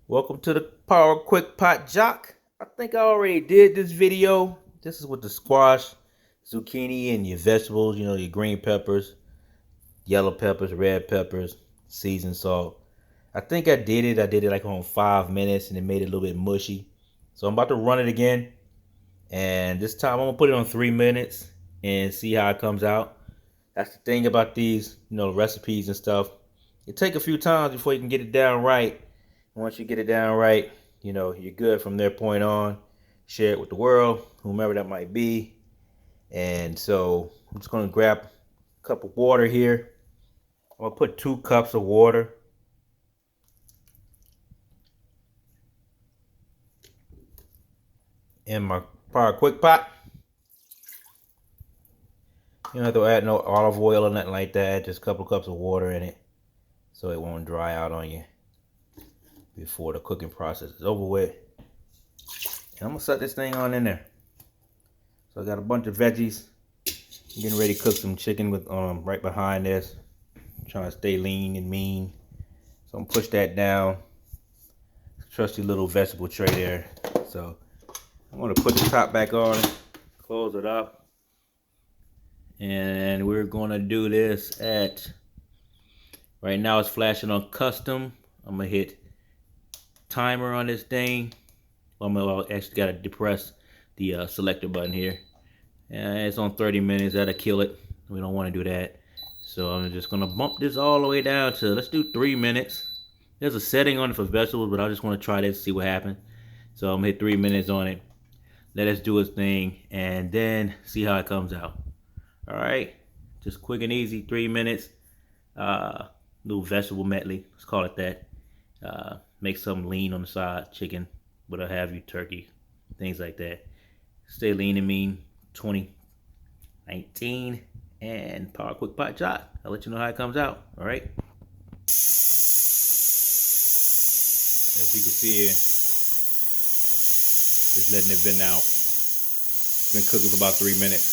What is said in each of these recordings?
Welcome to the Power Quickpot Jock. I think I already did this video. This is with the squash, zucchini, and your vegetables. You know, your green peppers, yellow peppers, red peppers, seasoned salt. I think I did it. I did it like on 5 minutes and it made it a little bit mushy. So I'm about to run it again. And this time I'm gonna put it on 3 minutes and see how it comes out. That's the thing about these, recipes and stuff. It take a few times before you can get it down right. Once you get it down right, you're good from their point on. Share it with the world, whomever that might be. And so I'm just gonna grab a cup of water here. I'm gonna put 2 cups of water in my Power Quick Pot. You don't have to add no olive oil or nothing like that. Just a couple cups of water in it so it won't dry out on you before the cooking process is over with. And I'm gonna set this thing on in there. So I got a bunch of veggies. I'm getting ready to cook some chicken with right behind this. I'm trying to stay lean and mean. So I'm gonna push that down. Trusty little vegetable tray there. So I'm gonna put the top back on, close it up. And we're gonna do this at, right now it's flashing on custom. I'm gonna hit timer on this thing. I actually gotta depress the selector button here. And it's on 30 minutes, that'll kill it. We don't wanna do that. So I'm just gonna bump this all the way down to, let's do 3 minutes. There's a setting on it for vegetables, but I just wanna try this, see what happens. So I'm gonna hit 3 minutes on it. Let us do its thing and then see how it comes out. All right, just quick and easy, 3 minutes. Little vegetable medley, let's call it that. Make something lean on the side, chicken, whatever have you, turkey, things like that. Stay lean and mean, 2019, and Power Quick Pot Jock. I'll let you know how it comes out, all right? As you can see here, just letting it vent out. It's been cooking for about 3 minutes.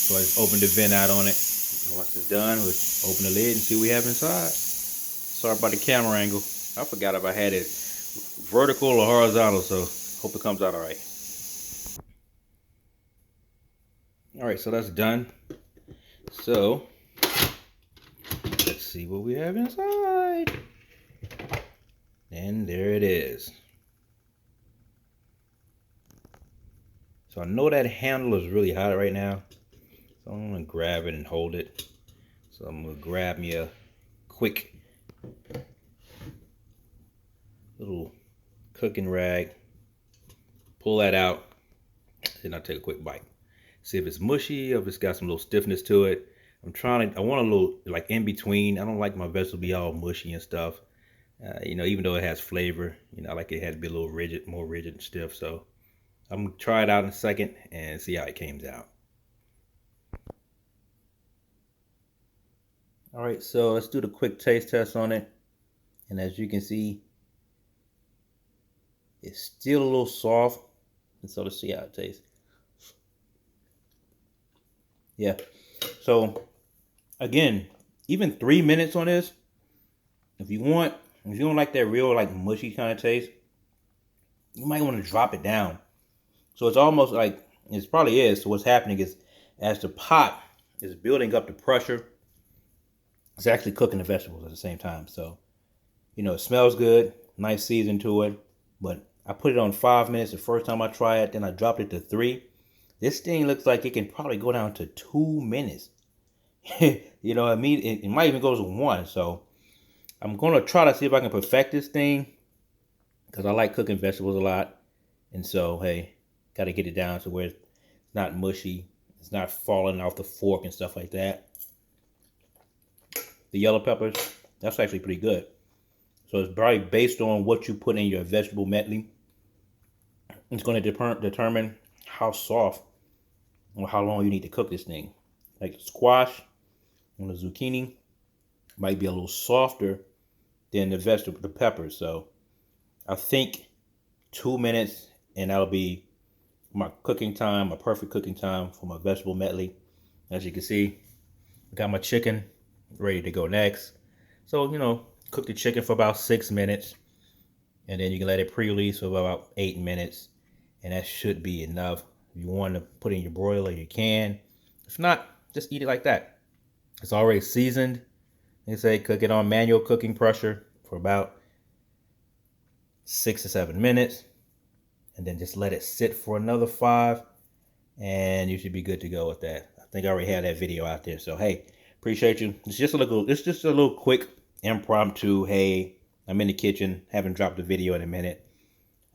So I just opened the vent out on it. And once it's done, we'll open the lid and see what we have inside. Sorry about the camera angle. I forgot if I had it vertical or horizontal, so hope it comes out all right. All right, so that's done. So let's see what we have inside. And there it is. So I know that handle is really hot right now. So I'm gonna grab it and hold it. So I'm gonna grab me a quick little cooking rag, pull that out, then I'll take a quick bite. See if it's mushy, or if it's got some little stiffness to it. I want a little like in between. I don't like my vegetables to be all mushy and stuff. Even though it has flavor, I like it had to be a little rigid, more rigid and stiff. So I'm gonna try it out in a second and see how it comes out. All right, so let's do the quick taste test on it. And as you can see, it's still a little soft. And so let's see how it tastes. Yeah. So again, even 3 minutes on this, if you don't like that real like mushy kind of taste, you might want to drop it down. So it's almost like, it probably is. So what's happening is, as the pot is building up the pressure, it's actually cooking the vegetables at the same time. So, it smells good, nice season to it. But I put it on 5 minutes the first time I tried it, then I dropped it to 3. This thing looks like it can probably go down to 2 minutes. You know what I mean? It might even go to 1. So I'm gonna try to see if I can perfect this thing, because I like cooking vegetables a lot. And so, hey, gotta get it down to where it's not mushy, it's not falling off the fork and stuff like that. The yellow peppers, that's actually pretty good. So it's probably based on what you put in your vegetable medley. It's going to determine how soft or how long you need to cook this thing. Like the squash and the zucchini might be a little softer than the peppers. So I think 2 minutes, and that'll be my cooking time, my perfect cooking time for my vegetable medley. As you can see, I got my chicken ready to go next. So, cook the chicken for about 6 minutes. and then you can let it pre-release for about 8 minutes, and that should be enough. If you want to put in your broiler, you can. If not, just eat it like that. It's already seasoned. They say cook it on manual cooking pressure for about 6 to 7 minutes, and then just let it sit for another 5, and you should be good to go with that. I think I already had that video out there. So hey, appreciate you. It's just a little quick impromptu. Hey, I'm in the kitchen, haven't dropped a video in a minute.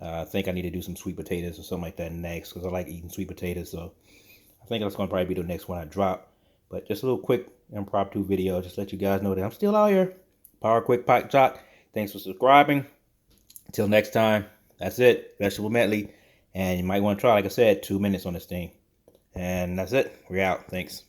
I think I need to do some sweet potatoes or something like that next, because I like eating sweet potatoes. So I think that's going to probably be the next one I drop. But just a little quick impromptu video, just let you guys know that I'm still out here. Power Quickpot Jock. Thanks for subscribing. Until next time, that's it. Vegetable medley. And you might want to try, like I said, 2 minutes on this thing. And that's it. We're out. Thanks.